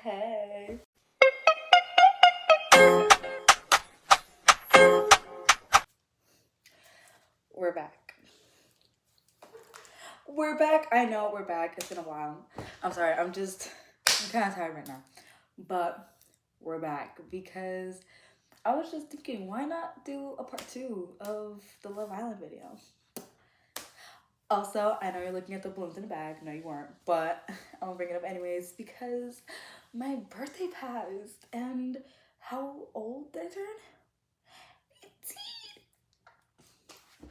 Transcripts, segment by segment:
Hey. We're back. We're back. I know we're back. It's been a while. I'm sorry. I'm kind of tired right now. But we're back because I was just thinking, why not do a part two of the Love Island video? Also, I know you're looking at the balloons in the bag. No, you weren't. But I'm going to bring it up anyways because my birthday passed. And how old did I turn? 18.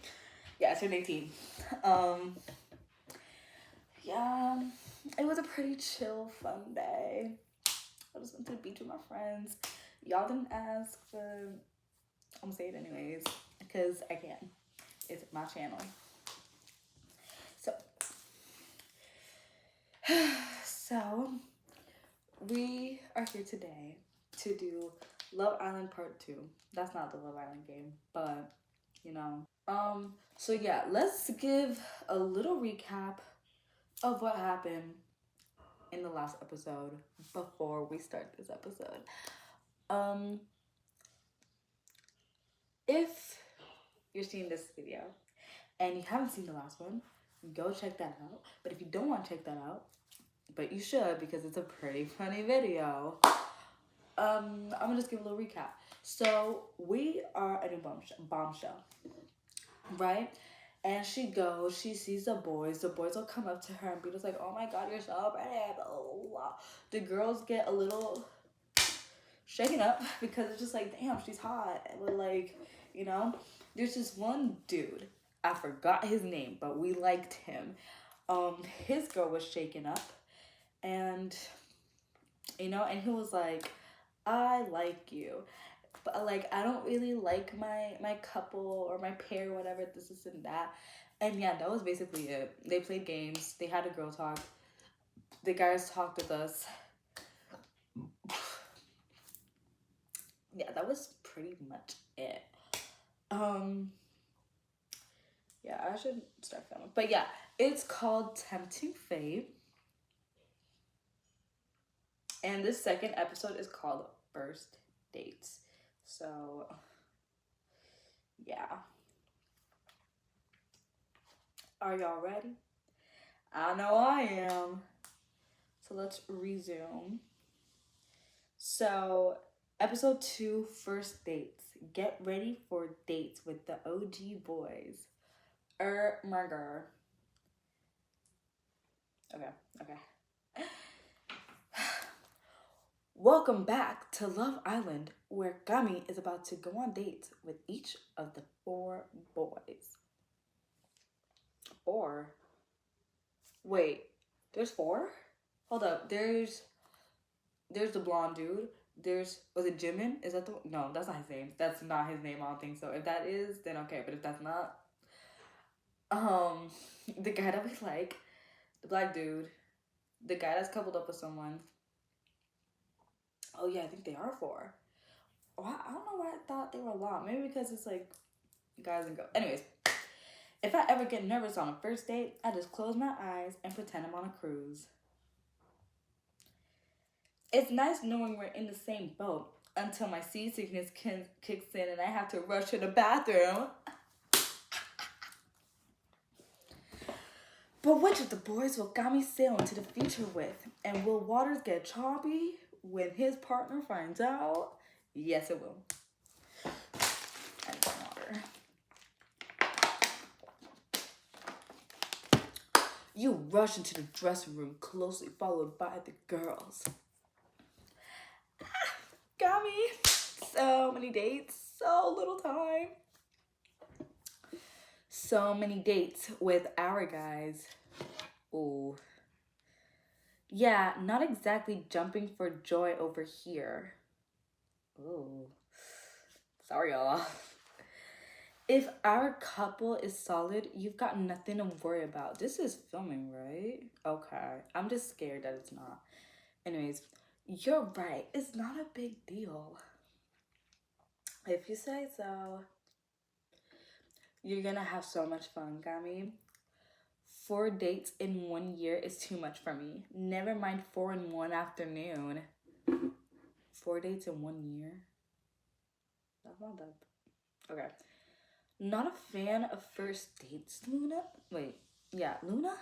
Yeah, I turned 18. Um, yeah, it was a pretty chill, fun day. I just went to the beach with my friends. Y'all didn't ask, but I'm gonna say it anyways because I can. It's my channel. So, so we are here today to do Love Island Part 2. That's not the Love Island game, but you know. So yeah, let's give a little recap of what happened in the last episode before we start this episode. If you're seeing this video and you haven't seen the last one, go check that out. But if you don't want to check that out, but you should because it's a pretty funny video, I'm gonna just give a little recap. So we are at a bombshell, right? And she goes, she sees the boys will come up to her and be just like, oh my god, you're so pretty, blah, blah, blah. The girls get a little shaken up because it's just like, damn, she's hot. But like, you know, there's this one dude, I forgot his name, but we liked him. His girl was shaken up, and you know, and he was like, I like you, but like I don't really like my couple or my pair, whatever, this and that. And yeah, that was basically it. They played games, they had a girl talk, the guys talked with us. Yeah, that was pretty much it. Yeah, I should start filming. But yeah, it's called Tempting Fate. And this second episode is called First Dates. So, yeah. Are y'all ready? I know I am. So let's resume. So, episode 2, First Dates. Get ready for dates with the OG boys. Murder. Okay. Welcome back to Love Island, where Gami is about to go on dates with each of the 4 boys. 4? Wait, there's 4? Hold up, there's the blonde dude. Was it Jimin? Is that the no? That's not his name. That's not his name. I don't think so. If that is, then okay. But if that's not, the guy that we like, the black dude, the guy that's coupled up with someone. Oh yeah, I think they are 4. Oh, I don't know why I thought they were a lot. Maybe because it's like guys and girls. Anyways, if I ever get nervous on a first date, I just close my eyes and pretend I'm on a cruise. It's nice knowing we're in the same boat until my seasickness kicks in and I have to rush to the bathroom. But which of the boys will Gami sail into the future with? And will waters get choppy when his partner finds out? Yes, it will. And some water. You rush into the dressing room, closely followed by the girls. Gami, so many dates, so little time. So many dates with our guys. Ooh. Yeah, not exactly jumping for joy over here. Ooh. Sorry, y'all. If our couple is solid, you've got nothing to worry about. This is filming, right? Okay. I'm just scared that it's not. Anyways, you're right. It's not a big deal. If you say so. You're gonna have so much fun, Gami. 4 dates in 1 year is too much for me. Never mind 4 in 1 afternoon. 4 dates in 1 year? That's not that. Okay. Not a fan of first dates, Luna? Wait, yeah, Luna?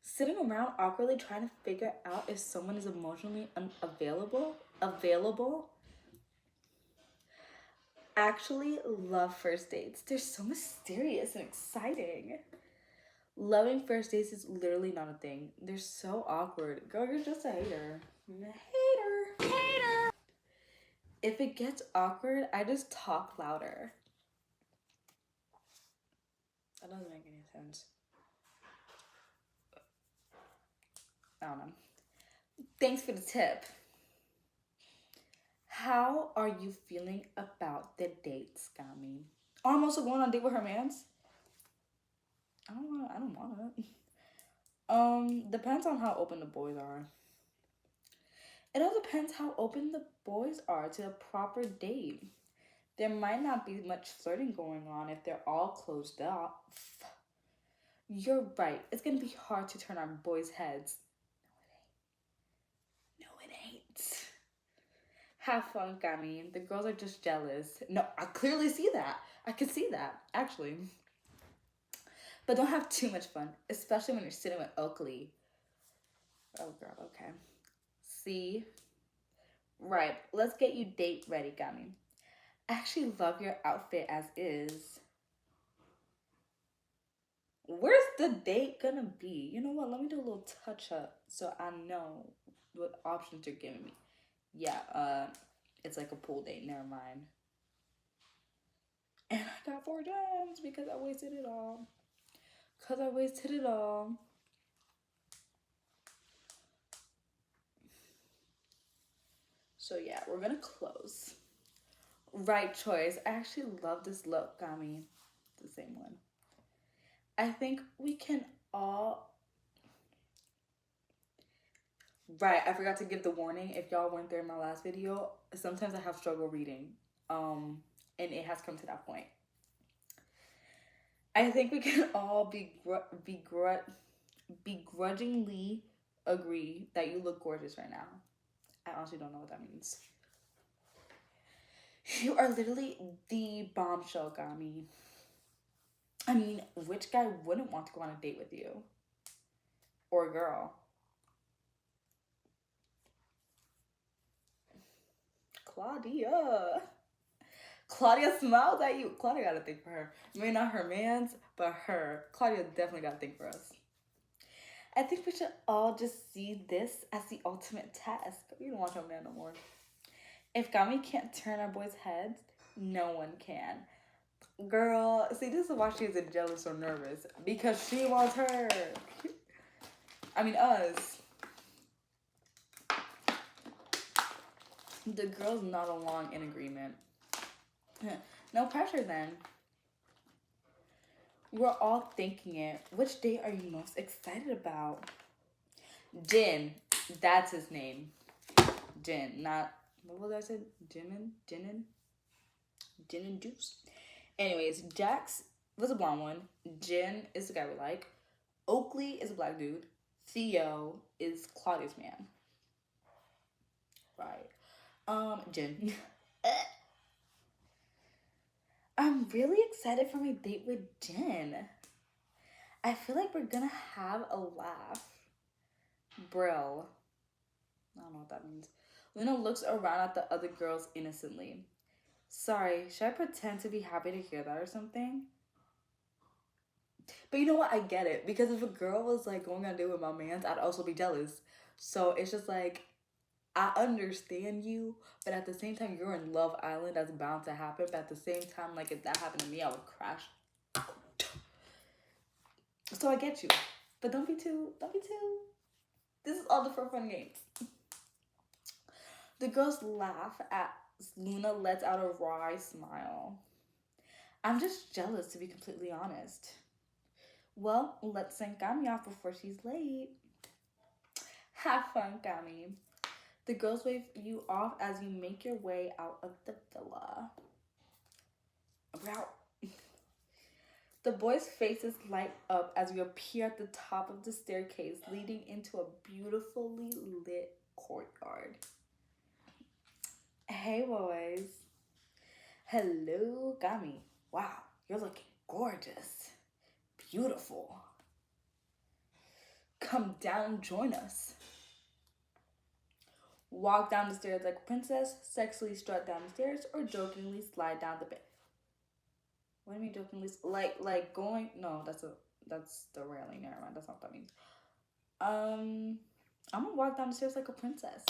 Sitting around awkwardly trying to figure out if someone is emotionally unavailable? Available? Actually love first dates. They're so mysterious and exciting. Loving first dates is literally not a thing. They're so awkward. Girl, you're just a hater. Hater. Hater. If it gets awkward, I just talk louder. That doesn't make any sense. I don't know. Thanks for the tip. How are you feeling about the date, Scammy? Oh, I'm also going on a date with her mans? I don't want it. Depends on how open the boys are. It all depends how open the boys are to a proper date. There might not be much flirting going on if they're all closed off. You're right. It's gonna be hard to turn on boys' heads. No, it ain't. Have fun, Gami. The girls are just jealous. No, I clearly see that. I can see that, actually. But don't have too much fun, especially when you're sitting with Oakley. Oh, girl, okay. See? Right, let's get you date ready, Gami. I actually love your outfit as is. Where's the date gonna be? You know what? Let me do a little touch up so I know what options you're giving me. Yeah, it's like a pool date. Never mind. And I got 4 gems because I wasted it all. So yeah, we're gonna close. Right choice. I actually love this look, Gami. The same one. I think we can all... Right, I forgot to give the warning. If y'all weren't there in my last video, sometimes I have struggle reading. And it has come to that point. I think we can all begrudgingly agree that you look gorgeous right now. I honestly don't know what that means. You are literally the bombshell, Gami. I mean, which guy wouldn't want to go on a date with you? Or girl? Claudia smiles at you. Claudia got a thing for her. Maybe not her man's, but her. Claudia definitely got a thing for us. I think we should all just see this as the ultimate test. We don't want your man no more. If Gami can't turn our boys' heads, no one can. Girl, see, this is why she isn't jealous or nervous. Because she wants her. I mean, us. The girls not along in agreement. No pressure then. We're all thinking it. Which date are you most excited about? Jin. That's his name. Jin. Not... What was I said? Jin and Juice. Anyways, Jax was a blonde one. Jin is the guy we like. Oakley is a black dude. Theo is Claudia's man. Right. Jin. I'm really excited for my date with Jin. I feel like we're gonna have a laugh. Brill. I don't know what that means. Luna looks around at the other girls innocently. Sorry, should I pretend to be happy to hear that or something? But you know what? I get it. Because if a girl was like going on a date with my mans, I'd also be jealous. So it's just like, I understand you, but at the same time, you're in Love Island. That's bound to happen. But at the same time, like if that happened to me, I would crash. So I get you. But don't be too. This is all the for fun games. The girls laugh as Luna lets out a wry smile. I'm just jealous, to be completely honest. Well, let's send Gami off before she's late. Have fun, Gami. The girls wave you off as you make your way out of the villa. Wow. The boys' faces light up as you appear at the top of the staircase leading into a beautifully lit courtyard. Hey boys. Hello, Gami. Wow, you're looking gorgeous. Beautiful. Come down and join us. Walk down the stairs like a princess, sexually strut down the stairs, or jokingly slide down the bed. What do you mean jokingly? Like going? No, that's the railing. Never mind. That's not what that means. I'm gonna walk down the stairs like a princess,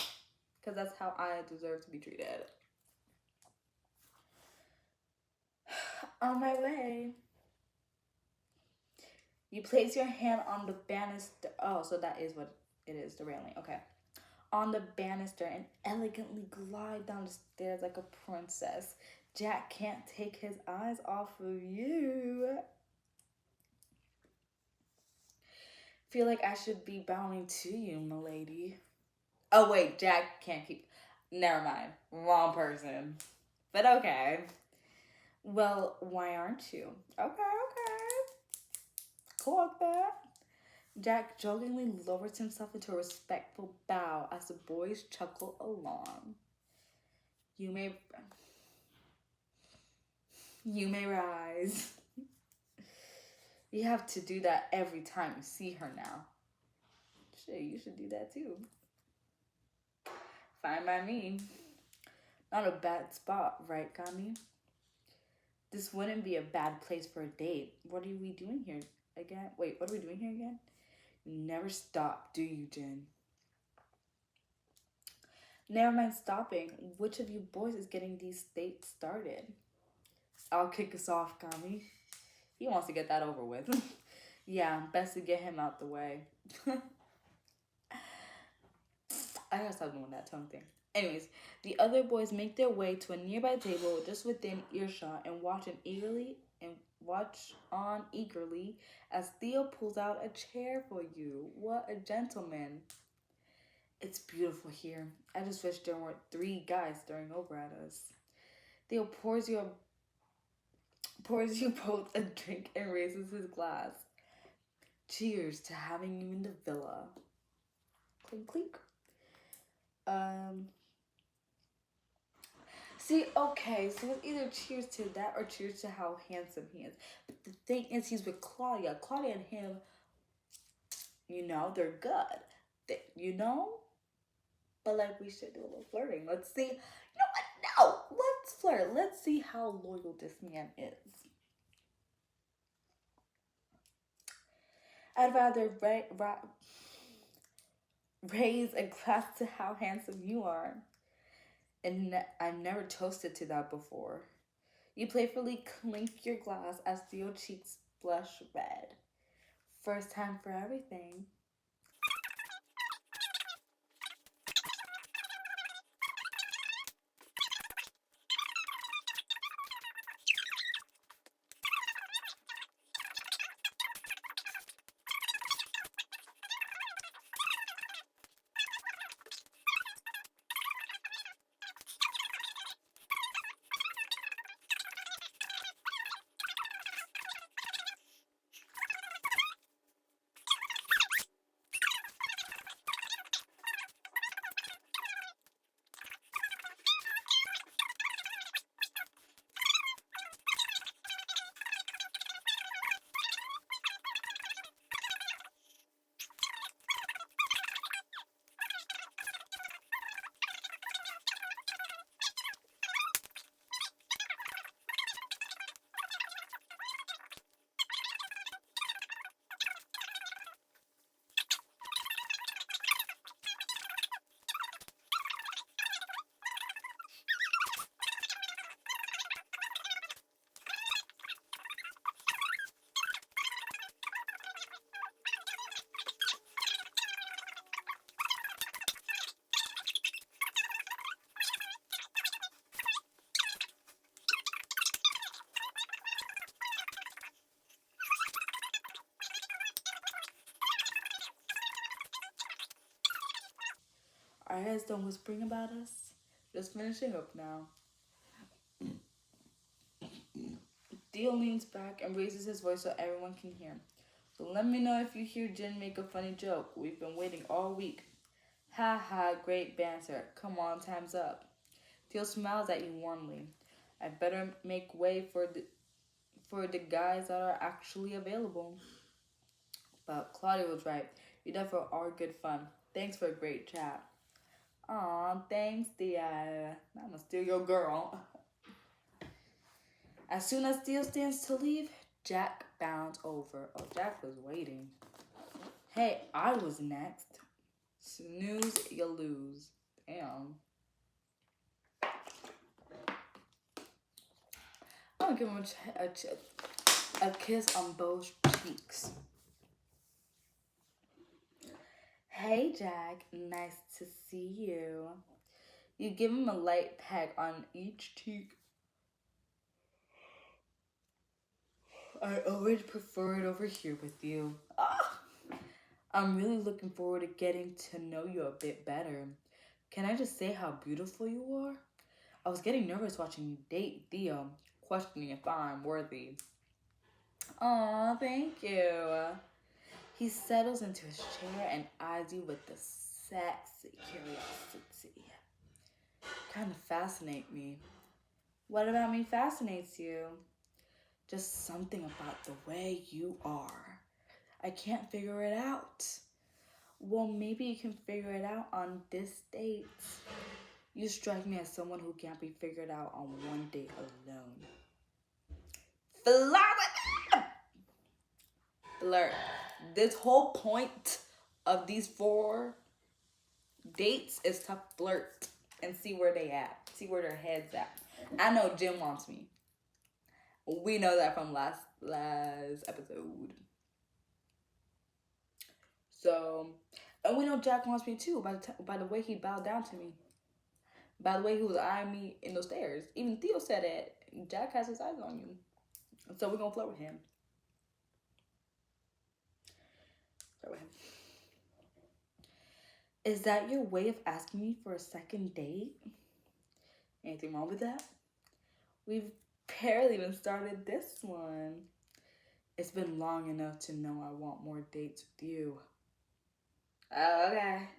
cause that's how I deserve to be treated. On my way. You place your hand on the banister. Oh, so that is what it is, the railing. Okay. On the banister and elegantly glide down the stairs like a princess. Jack can't take his eyes off of you. Feel like I should be bowing to you, milady. Oh, wait, Jack can't keep. Never mind. Wrong person. But okay. Well, why aren't you? Okay. Cool with that. Jack jokingly lowers himself into a respectful bow as the boys chuckle along. You may rise. You have to do that every time you see her now. Shit, you should do that too. Fine by me. Not a bad spot, right, Gami? This wouldn't be a bad place for a date. What are we doing here again? Wait, what are we doing here again? You never stop, do you, Jin? Never mind stopping. Which of you boys is getting these dates started? I'll kick us off, Gami. He wants to get that over with. Yeah, best to get him out the way. I gotta stop doing that tongue thing. Anyways, the other boys make their way to a nearby table just within earshot and watch on eagerly as Theo pulls out a chair for you. What a gentleman. It's beautiful here. I just wish there weren't 3 guys staring over at us. Theo pours you both a drink and raises his glass. Cheers to having you in the villa. Clink, clink. See, okay, so it's either cheers to that or cheers to how handsome he is. But the thing is, he's with Claudia. Claudia and him, they're good. But like, we should do a little flirting. Let's see. You know what? No, let's flirt. Let's see how loyal this man is. I'd rather raise a glass to how handsome you are. And I've never toasted to that before. You playfully clink your glass as Theo cheeks blush red. First time for everything. Our heads done whispering about us. Just finishing up now. Theo leans back and raises his voice so everyone can hear. So let me know if you hear Jin make a funny joke. We've been waiting all week. Ha ha, great banter. Come on, time's up. Theo smiles at you warmly. I better make way for the guys that are actually available. But Claudia was right. You definitely are good fun. Thanks for a great chat. Aw, thanks, Theo. I'm still your girl. As soon as Theo stands to leave, Jack bounds over. Oh, Jack was waiting. Hey, I was next. Snooze, you lose. Damn. I'm gonna give him a kiss on both cheeks. Hey, Jack. Nice to see you. You give him a light peck on each cheek. I always prefer it over here with you. Ah! I'm really looking forward to getting to know you a bit better. Can I just say how beautiful you are? I was getting nervous watching you date Theo, questioning if I'm worthy. Aw, thank you. He settles into his chair and eyes you with the sexy curiosity. Kind of fascinate me. What about me fascinates you? Just something about the way you are. I can't figure it out. Well, maybe you can figure it out on this date. You strike me as someone who can't be figured out on one date alone. Flirt. This whole point of these 4 dates is to flirt and see where they at. See where their heads at. I know Jim wants me. We know that from last episode. So, and we know Jack wants me too by the way he bowed down to me. By the way he was eyeing me in those stairs. Even Theo said it. Jack has his eyes on you. So we're gonna flirt with him. Is that your way of asking me for a second date? Anything wrong with that? We've barely even started this one. It's been long enough to know I want more dates with you. Okay.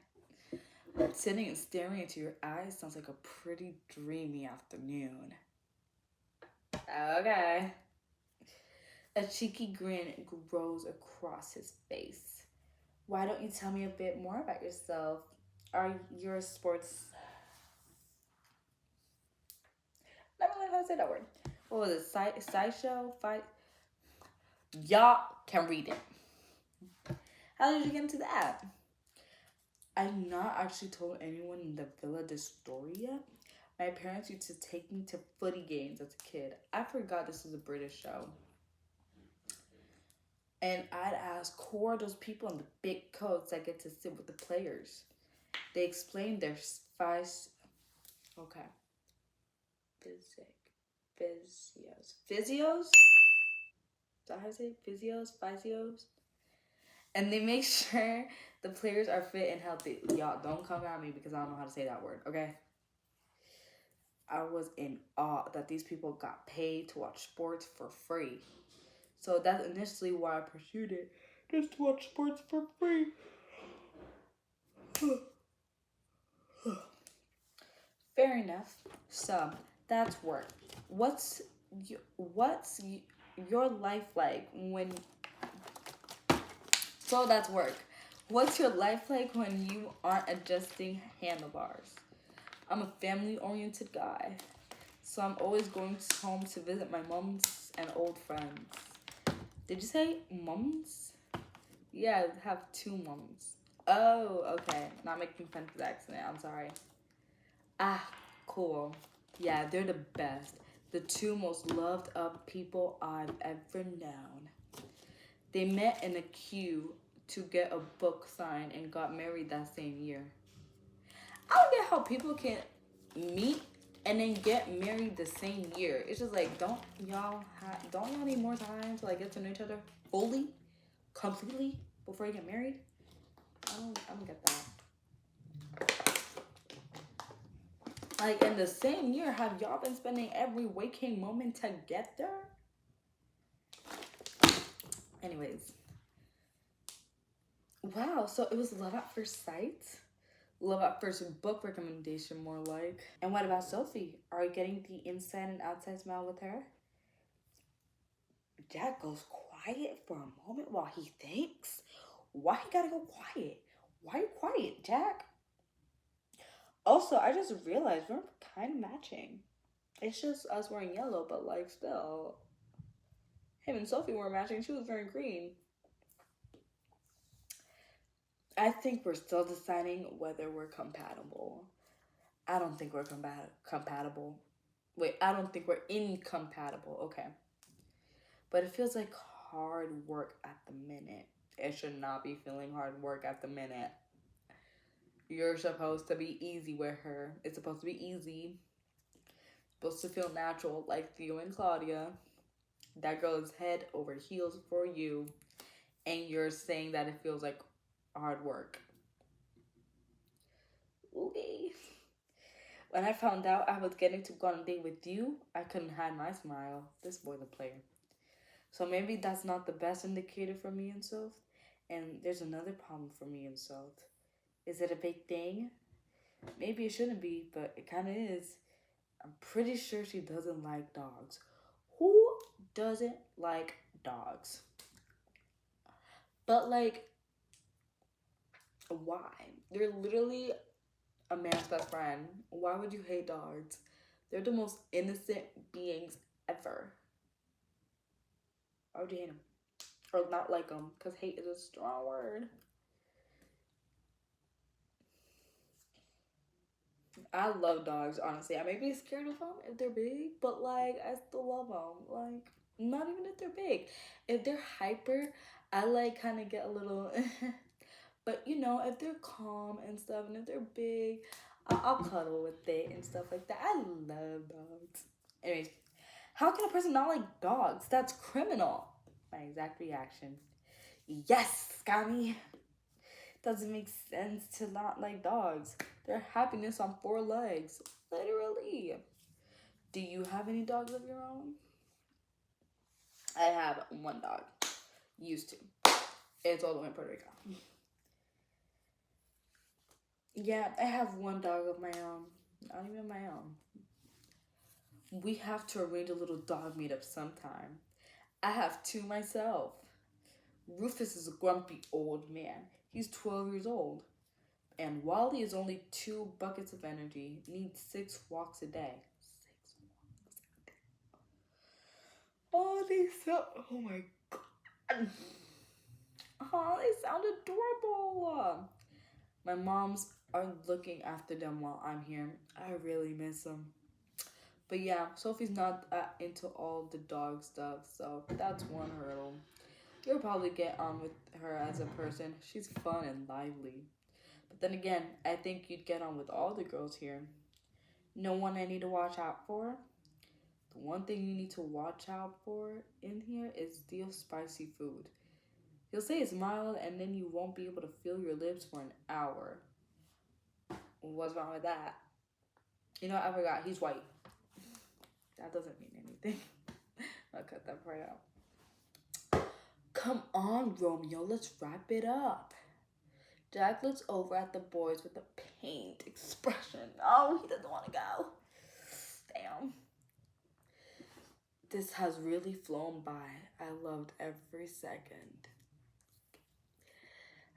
But sitting and staring into your eyes sounds like a pretty dreamy afternoon. Okay. A cheeky grin grows across his face. Why don't you tell me a bit more about yourself? Are your sports... Never learned how to say that word. What was it? Sideshow? Fight? Y'all can read it. How did you get into that? I've not actually told anyone in the villa this story yet. My parents used to take me to footy games as a kid. I forgot this was a British show. And I'd ask, who are those people in the big coats that get to sit with the players? They explained their physios. Is that how I say it? Physios? And they make sure the players are fit and healthy. Y'all, don't come at me because I don't know how to say that word, okay? I was in awe that these people got paid to watch sports for free. So that's initially why I pursued it. Just to watch sports for free. Fair enough. So, that's work. What's your life like when... So that's work. What's your life like when you aren't adjusting handlebars? I'm a family-oriented guy, so I'm always going home to visit my mums and old friends. Did you say mums? Yeah, I have 2 mums. Oh, okay. Not making fun of the accent. I'm sorry. Ah, cool. Yeah, they're the best. The 2 most loved up people I've ever known. They met in a queue to get a book signed and got married that same year. I don't get how people can meet and then get married the same year. It's just like, don't y'all need more time to like get to know each other fully, completely before you get married? I don't get that. Like in the same year, have y'all been spending every waking moment together? Anyways. Wow, so it was love at first sight? Love at first book recommendation, more like. And what about Sophie? Are you getting the inside and outside smile with her? Jack goes quiet for a moment while he thinks. Why he gotta go quiet? Why you quiet, Jack? Also, I just realized we're kind of matching. It's just us wearing yellow, but like still. Him and Sophie were matching. She was wearing green. I think we're still deciding whether we're compatible. I don't think we're compatible. Wait, I don't think we're incompatible. Okay. But it feels like hard work at the minute. It should not be feeling hard work at the minute. You're supposed to be easy with her. It's supposed to be easy. Supposed to feel natural like Theo and Claudia. That girl is head over heels for you. And you're saying that it feels like hard work. Okay. When I found out I was getting to go on a date with you, I couldn't hide my smile. This boy's a player. So maybe that's not the best indicator for me and Soph. And there's another problem for me and Soph. Is it a big thing? Maybe it shouldn't be, but it kind of is. I'm pretty sure she doesn't like dogs. Who doesn't like dogs? But like, why? They're literally a man's best friend. Why would you hate dogs? They're the most innocent beings ever. Why would you hate them? Or not like them? Because hate is a strong word. I love dogs, honestly. I may be scared of them if they're big, but like, I still love them. Like, not even if they're big. If they're hyper, I like kind of get a little. But you know, if they're calm and stuff, and if they're big, I'll cuddle with it and stuff like that. I love dogs. Anyways, how can a person not like dogs? That's criminal. My exact reaction. Yes, Scammy. Doesn't make sense to not like dogs. They're happiness on 4 legs. Literally. Do you have any dogs of your own? I have 1 dog. Used to. It's all the way in Puerto Rico. Yeah, I have 1 dog of my own. Not even my own. We have to arrange a little dog meetup sometime. I have 2 myself. Rufus is a grumpy old man. He's 12 years old. And Wally is only 2 buckets of energy, needs 6 walks a day. 6 walks a day. Oh, oh my god. Oh, they sound adorable. My moms are looking after them while I'm here. I really miss them. But yeah, Sophie's not into all the dog stuff, so that's 1 hurdle. You'll probably get on with her as a person. She's fun and lively. But then again, I think you'd get on with all the girls here. No one I need to watch out for? The one thing you need to watch out for in here is Theo's spicy food. He'll say it's mild and then you won't be able to feel your lips for an hour. What's wrong with that? You know, I forgot. He's white. That doesn't mean anything. I'll cut that part out. Come on, Romeo. Let's wrap it up. Jack looks over at the boys with a pained expression. Oh, he doesn't want to go. Damn. This has really flown by. I loved every second.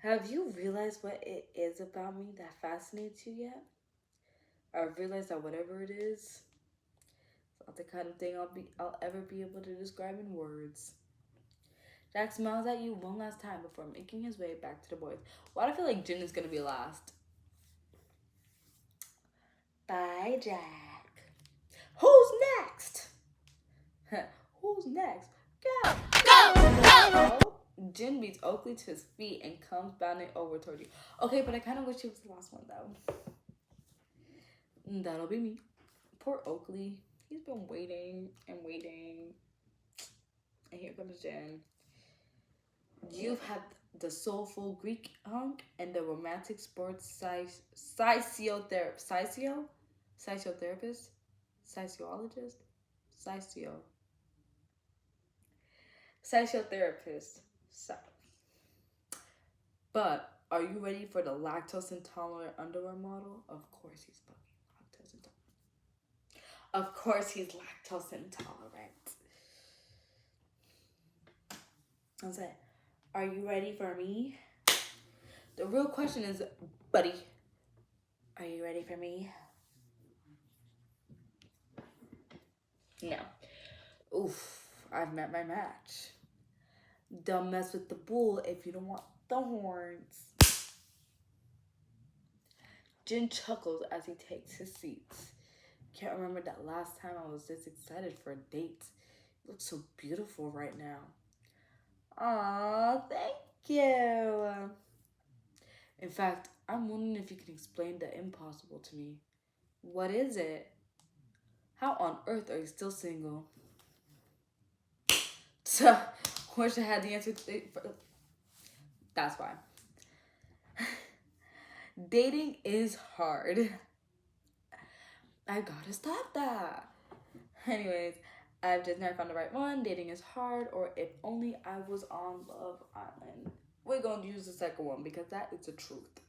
Have you realized what it is about me that fascinates you yet? I've realized that whatever it is, it's not the kind of thing I'll ever be able to describe in words. Jack smiles at you one last time before making his way back to the boys. Why do I feel like Jin is gonna be last? Bye, Jack. Who's next? Who's next? Go! Go! Jin beats Oakley to his feet and comes bounding over toward you. Okay, but I kind of wish he was the last one, though. That'll be me. Poor Oakley. He's been waiting and waiting. And here comes Jin. You've had the soulful Greek hunk and the romantic sports physiotherapist? Sociologist? Psychotherapist. But Are you ready for the lactose intolerant underwear model? Of course he's fucking lactose intolerant. Of course he's lactose intolerant. I said, are you ready for me? The real question is, buddy, are you ready for me? No. Oof, I've met my match. Don't mess with the bull if you don't want the horns. Jin chuckles as he takes his seat. Can't remember that last time I was this excited for a date. You look so beautiful right now. Aw, thank you. In fact, I'm wondering if you can explain the impossible to me. What is it? How on earth are you still single? Wish I had the answer to. That's why. Dating is hard. I gotta stop that. Anyways, I've just never found the right one. Dating is hard, or if only I was on Love Island. We're gonna use the second one because that is the truth.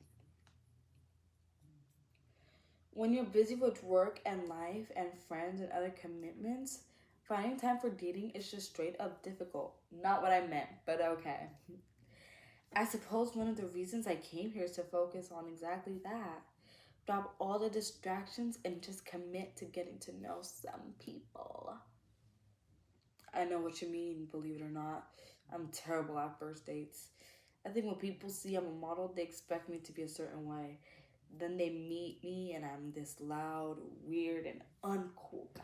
When you're busy with work and life and friends and other commitments, finding time for dating is just straight up difficult. Not what I meant, but okay. I suppose one of the reasons I came here is to focus on exactly that. Drop all the distractions and just commit to getting to know some people. I know what you mean, believe it or not. I'm terrible at first dates. I think when people see I'm a model, they expect me to be a certain way. Then they meet me and I'm this loud, weird, and uncool guy.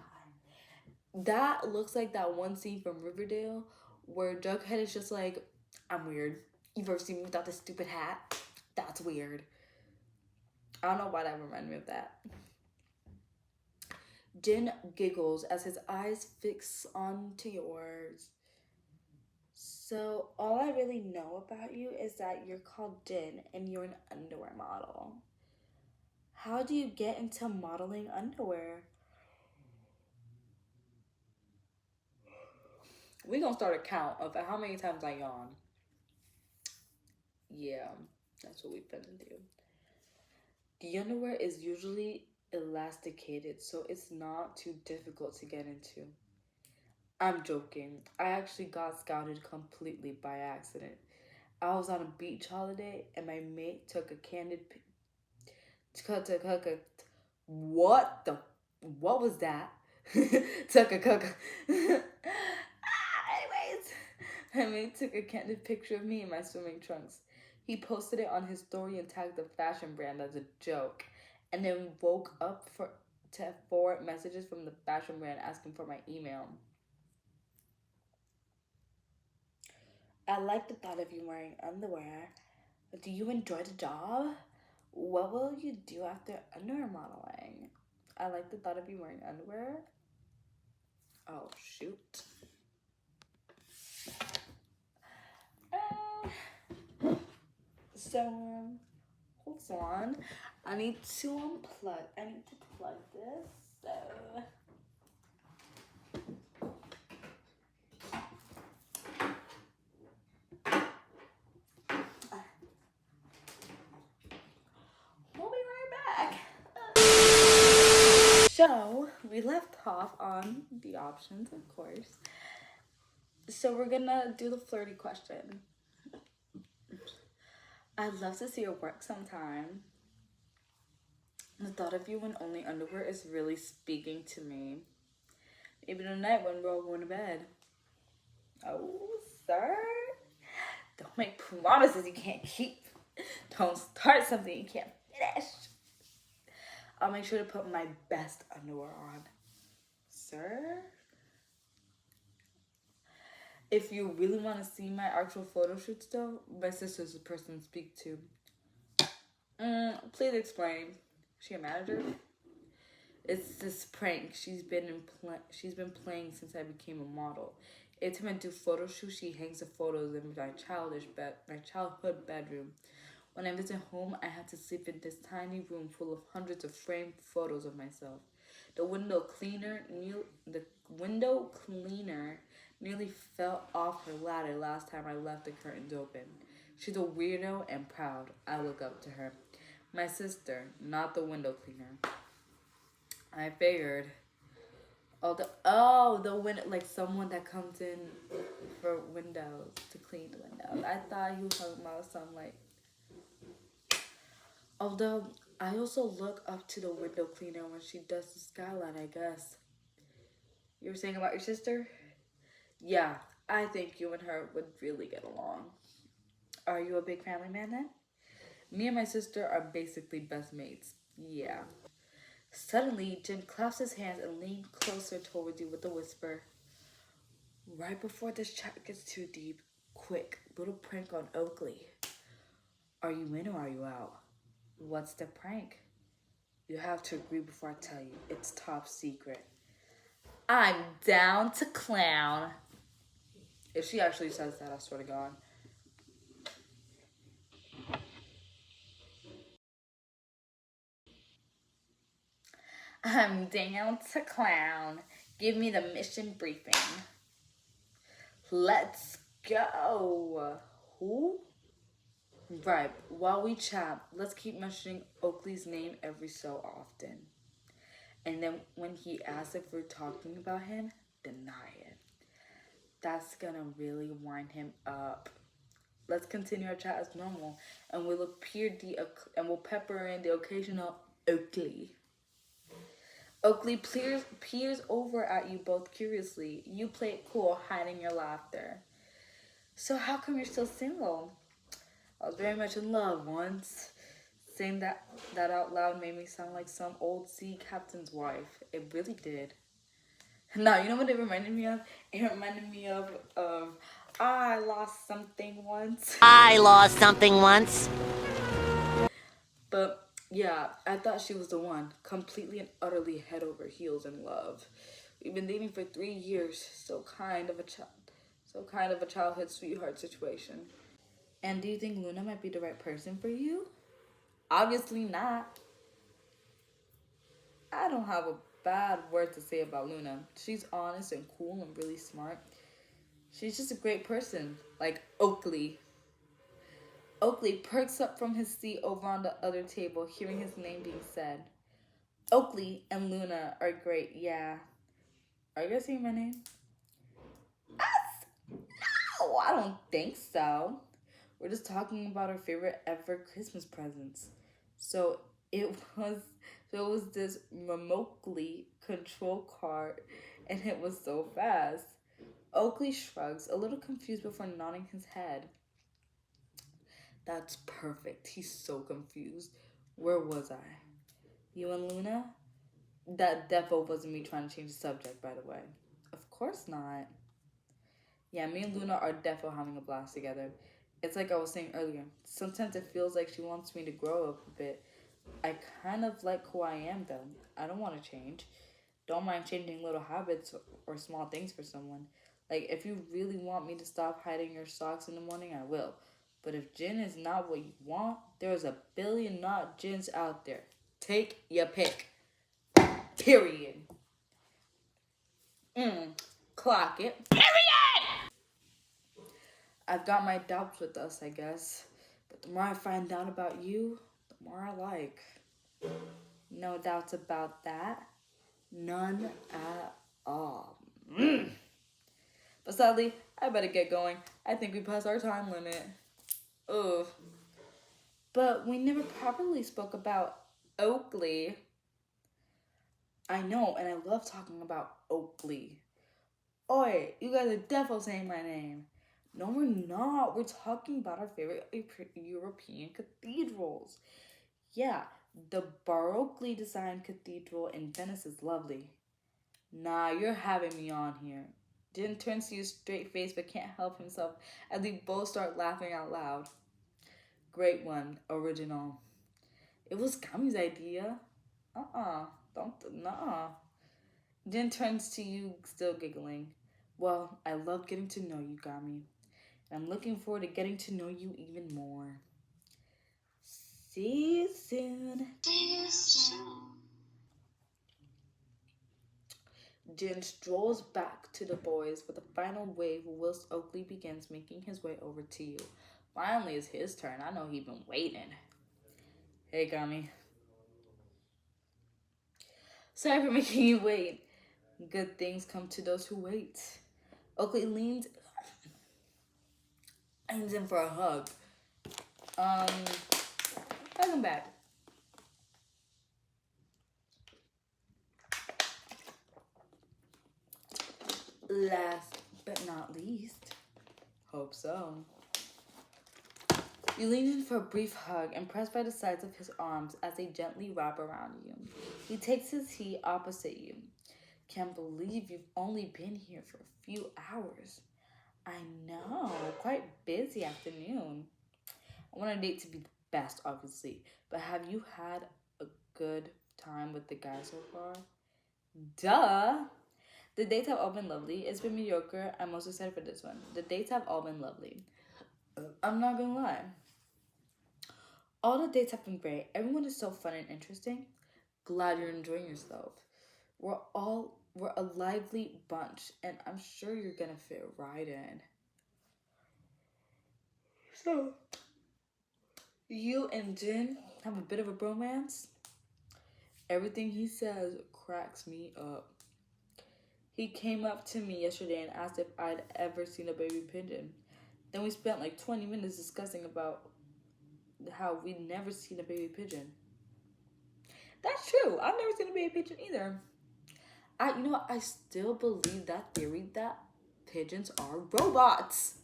That looks like that one scene from Riverdale where Jughead is just like, I'm weird. You've ever seen me without this stupid hat? That's weird. I don't know why that reminded me of that. Jin giggles as his eyes fix onto yours. So, all I really know about you is that you're called Jin and you're an underwear model. How do you get into modeling underwear? We're gonna start a count of how many times I yawn. Yeah, that's what we've been to do. The underwear is usually elasticated, so it's not too difficult to get into. I'm joking. I actually got scouted completely by accident. I was on a beach holiday and my mate took a candid what was that? Took a anyways, my mate took a candid picture of me in my swimming trunks. He posted it on his story and tagged the fashion brand as a joke, and then woke up to forward messages from the fashion brand asking for my email. I like the thought of you wearing underwear. Do you enjoy the job? What will you do after underwear modeling? I like the thought of you wearing underwear. Oh, shoot. So, hold on. I need to unplug. I need to plug this. So. We'll be right back. So, we left off on the options, of course. So, we're gonna do the flirty question. I'd love to see your work sometime. The thought of you in only underwear is really speaking to me. Maybe tonight when we're all going to bed. Oh, sir. Don't make promises you can't keep. Don't start something you can't finish. I'll make sure to put my best underwear on. Sir? If you really want to see my actual photo shoots though, my sister's the person to speak to. Please explain. Is she a manager? It's this prank she's been playing since I became a model. Every time I do photo shoots, she hangs the photos in my childhood bedroom. When I visit home, I have to sleep in this tiny room full of hundreds of framed photos of myself. The window cleaner nearly fell off her ladder last time I left the curtains open. She's a weirdo and proud. I look up to her. My sister, not the window cleaner. I figured. The window, like someone that comes in for windows to clean the windows. I thought he was talking about some like. Although I also look up to the window cleaner when she does the skyline. I guess. You were saying about your sister? Yeah, I think you and her would really get along. Are you a big family man then? Me and my sister are basically best mates. Yeah. Suddenly, Jin claps his hands and leans closer towards you with a whisper. Right before this chat gets too deep, quick, little prank on Oakley. Are you in or are you out? What's the prank? You have to agree before I tell you. It's top secret. I'm down to clown. If she actually says that, I swear to God. I'm down to clown. Give me the mission briefing. Let's go. Who? Right. While we chat, let's keep mentioning Oakley's name every so often. And then when he asks if we're talking about him, deny it. That's gonna really wind him up. Let's continue our chat as normal, and we'll pepper in the occasional Oakley. Oakley peers over at you both curiously. You play it cool, hiding your laughter. So how come you're still single? I was very much in love once. Saying that out loud made me sound like some old sea captain's wife. It really did. Now, you know what it reminded me of? It reminded me of I lost something once. I lost something once. But yeah, I thought she was the one. Completely and utterly head over heels in love. We've been dating for 3 years. So kind of a childhood sweetheart situation. And do you think Luna might be the right person for you? Obviously not. I don't have a bad word to say about Luna. She's honest and cool and really smart. She's just a great person, like Oakley. Oakley perks up from his seat over on the other table, hearing his name being said. Oakley and Luna are great, yeah. Are you guys saying my name? Us? No, I don't think so. We're just talking about our favorite ever Christmas presents. So it was this remotely controlled car, and it was so fast. Oakley shrugs, a little confused before nodding his head. That's perfect. He's so confused. Where was I? You and Luna? That defo wasn't me trying to change the subject, by the way. Of course not. Yeah, me and Luna are defo having a blast together. It's like I was saying earlier. Sometimes it feels like she wants me to grow up a bit. I kind of like who I am, though. I don't want to change. Don't mind changing little habits or small things for someone. Like, if you really want me to stop hiding your socks in the morning, I will. But if Jin is not what you want, there's a billion not Jins out there. Take your pick. Period. Clock it. Period! I've got my doubts with us, I guess. But the more I find out about you, the more I like. No doubts about that. None at all. But sadly, I better get going. I think we passed our time limit. Ugh. But we never properly spoke about Oakley. I know, and I love talking about Oakley. Oi, you guys are definitely saying my name. No, we're not. We're talking about our favorite European cathedrals. Yeah, the Baroquely designed cathedral in Venice is lovely. Nah, you're having me on here. Jin turns to you straight face but can't help himself as we both start laughing out loud. Great one, original. It was Kami's idea. Nah. Jin turns to you, still giggling. Well, I love getting to know you, Gami. And I'm looking forward to getting to know you even more. See you soon. See you soon. Jin strolls back to the boys with a final wave whilst Oakley begins making his way over to you. Finally, it's his turn. I know he been waiting. Hey, Gummy. Sorry for making you wait. Good things come to those who wait. Oakley leans in for a hug. Welcome back. Last but not least, hope so. You lean in for a brief hug, impressed by the size of his arms as they gently wrap around you. He takes his seat opposite you. Can't believe you've only been here for a few hours. I know, quite busy afternoon. I want a date to be the best, obviously, but have you had a good time with the guy so far? Duh! The dates have all been lovely. It's been mediocre. I'm most excited for this one. The dates have all been lovely. I'm not gonna lie. All the dates have been great. Everyone is so fun and interesting. Glad you're enjoying yourself. We're a lively bunch, and I'm sure you're gonna fit right in. So, you and Jin have a bit of a bromance? Everything he says cracks me up. He came up to me yesterday and asked if I'd ever seen a baby pigeon. Then we spent like 20 minutes discussing about how we'd never seen a baby pigeon. That's true. I've never seen a baby pigeon either. I still believe that theory that pigeons are robots.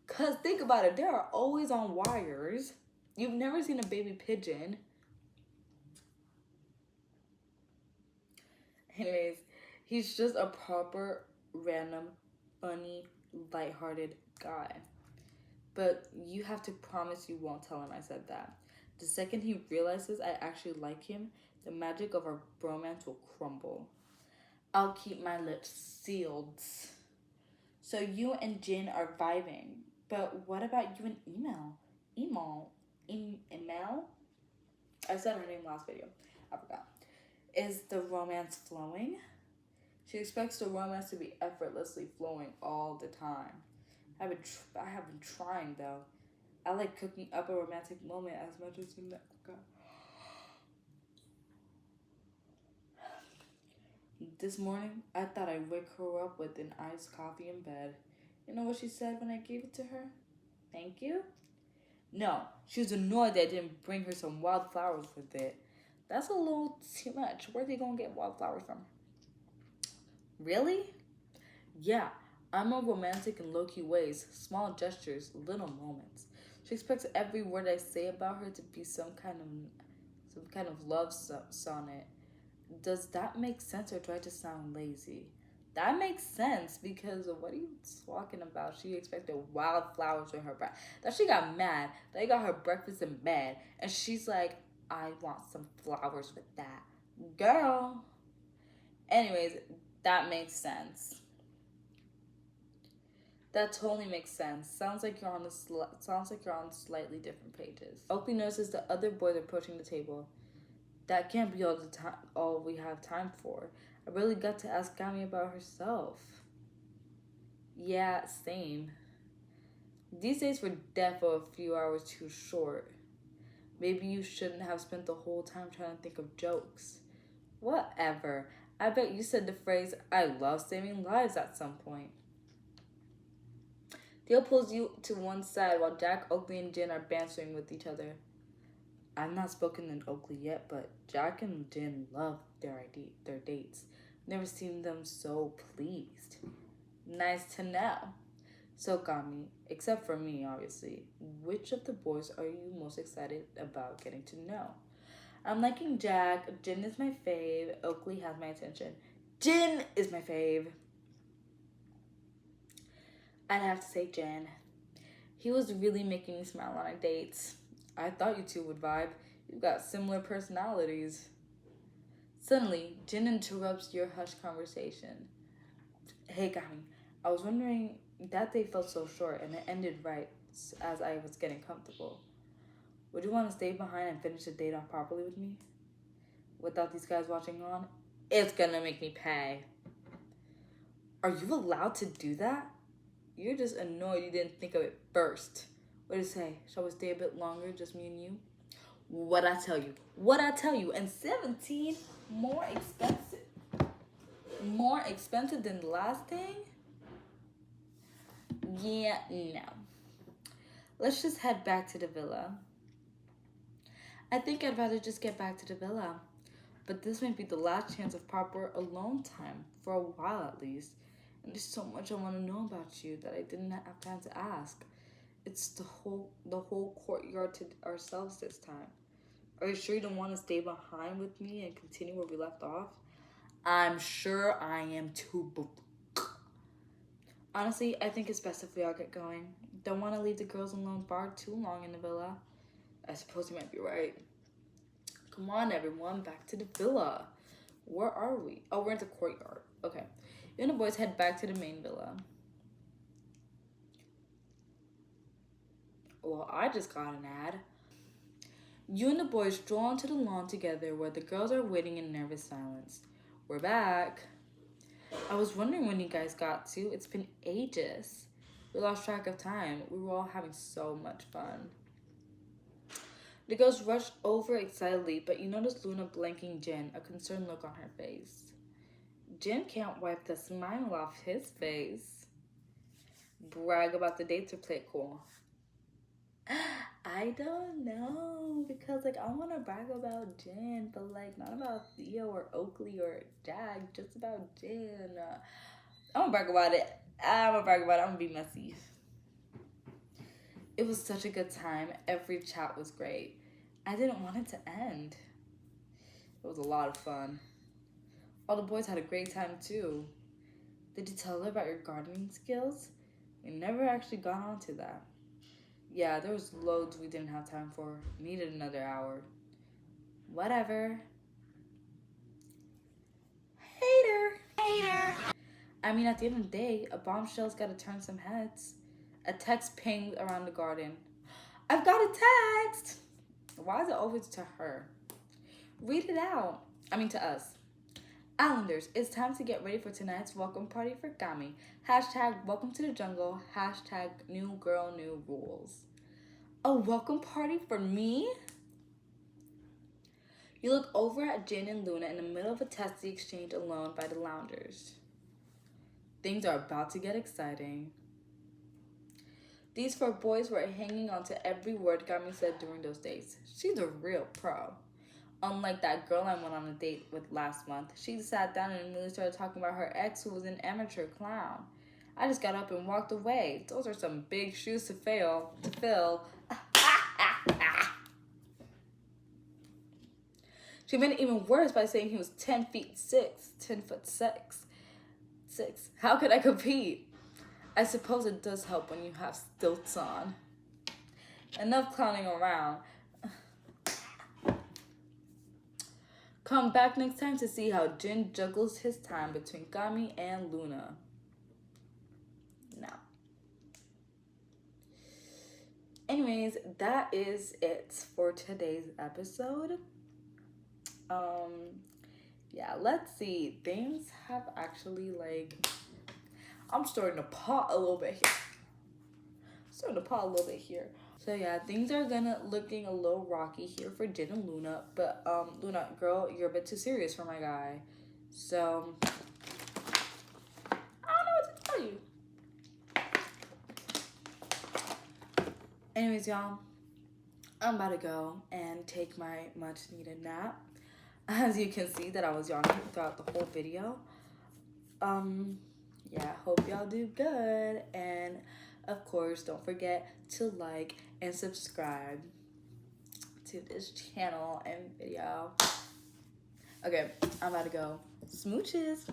Cause think about it, they are always on wires. You've never seen a baby pigeon. Anyways, he's just a proper, random, funny, lighthearted guy. But you have to promise you won't tell him I said that. The second he realizes I actually like him, the magic of our bromance will crumble. I'll keep my lips sealed. So you and Jin are vibing. But what about you and Emil? Emil? I said her name last video. I forgot. Is the romance flowing? She expects the romance to be effortlessly flowing all the time. I have been trying though. I like cooking up a romantic moment as much as you know. This morning, I thought I'd wake her up with an iced coffee in bed. You know what she said when I gave it to her? Thank you? No, she was annoyed that I didn't bring her some wildflowers with it. That's a little too much. Where's he gonna get wildflowers from? Really? Yeah, I'm a romantic in low-key ways, small gestures, little moments. She expects every word I say about her to be some kind of love sonnet. Does that make sense or do I just sound lazy? That makes sense because what are you talking about? She expected wildflowers with her breakfast. That she got mad. They got her breakfast in bed. And she's like, I want some flowers with that. Girl. Anyways, that makes sense. That totally makes sense. Sounds like you're on slightly different pages. Oakley notices the other boys approaching the table. That can't be all we have time for. I really got to ask Gami about herself. Yeah, same. These days were defo a few hours too short. Maybe you shouldn't have spent the whole time trying to think of jokes. Whatever. I bet you said the phrase, I love saving lives at some point. Theo pulls you to one side while Jack, Oakley, and Jin are bantering with each other. I've not spoken to Oakley yet, but Jack and Jin love their dates. Never seen them so pleased. Nice to know. So Gami, except for me, obviously, which of the boys are you most excited about getting to know? I'm liking Jack. Jin is my fave. Oakley has my attention. Jin is my fave. I'd have to say Jin. He was really making me smile on our dates. I thought you two would vibe. You've got similar personalities. Suddenly, Jin interrupts your hushed conversation. Hey, Gami, I was wondering, that day felt so short and it ended right as I was getting comfortable. Would you want to stay behind and finish the date off properly with me? Without these guys watching on? It's gonna make me pay. Are you allowed to do that? You're just annoyed you didn't think of it first. What do you say? Shall we stay a bit longer, just me and you? What I tell you? What I tell you? And 17 more expensive. More expensive than the last thing? Yeah, no. Let's just head back to the villa. I think I'd rather just get back to the villa. But this might be the last chance of proper alone time, for a while at least. And there's so much I want to know about you that I didn't have time to ask. It's the whole courtyard to ourselves this time. Are you sure you don't want to stay behind with me and continue where we left off? I'm sure I am too. Honestly, I think it's best if we all get going. Don't want to leave the girls alone far too long in the villa. I suppose you might be right. Come on, everyone, back to the villa. Where are we? Oh, we're in the courtyard. Okay. You and the boys head back to the main villa. Well, I just got an ad. You and the boys stroll onto the lawn together where the girls are waiting in nervous silence. We're back. I was wondering when you guys got to. It's been ages. We lost track of time. We were all having so much fun. The girls rushed over excitedly, but you notice Luna blanking Jin, a concerned look on her face. Jin can't wipe the smile off his face. Brag about the dates or play it cool? I don't know, because I want to brag about Jin, but not about Theo or Oakley or Jag, just about Jin. I'm gonna brag about it. I'm gonna be messy. It was such a good time. Every chat was great. I didn't want it to end. It was a lot of fun. All the boys had a great time too. Did you tell her about your gardening skills? We never actually got onto that. Yeah, there was loads we didn't have time for. Needed another hour. Whatever. Hater. I mean, at the end of the day, a bombshell's gotta turn some heads. A text pinged around the garden. I've got a text! Why is it always to her? Read it out. I mean, to us. Islanders, it's time to get ready for tonight's welcome party for Gami. # welcome to the jungle. # new girl, new rules. A welcome party for me? You look over at Jin and Luna in the middle of a testy exchange alone by the loungers. Things are about to get exciting. These 4 boys were hanging on to every word Gami said during those days. She's a real pro. Unlike that girl I went on a date with last month, she sat down and immediately started talking about her ex who was an amateur clown. I just got up and walked away. Those are some big shoes to fill. She made it even worse by saying he was 10 feet 6. How could I compete? I suppose it does help when you have stilts on. Enough clowning around. Come back next time to see how Jin juggles his time between Gami and Luna. Now. Anyways, that is it for today's episode. Yeah, let's see. Things have actually I'm starting to pot a little bit here. So yeah, things are looking a little rocky here for Jin and Luna. But Luna, girl, you're a bit too serious for my guy. So I don't know what to tell you. Anyways, y'all, I'm about to go and take my much needed nap. As you can see that I was yawning throughout the whole video. Yeah, hope y'all do good. And of course, don't forget to like and subscribe to this channel and video. Okay, I'm about to go. Smooches.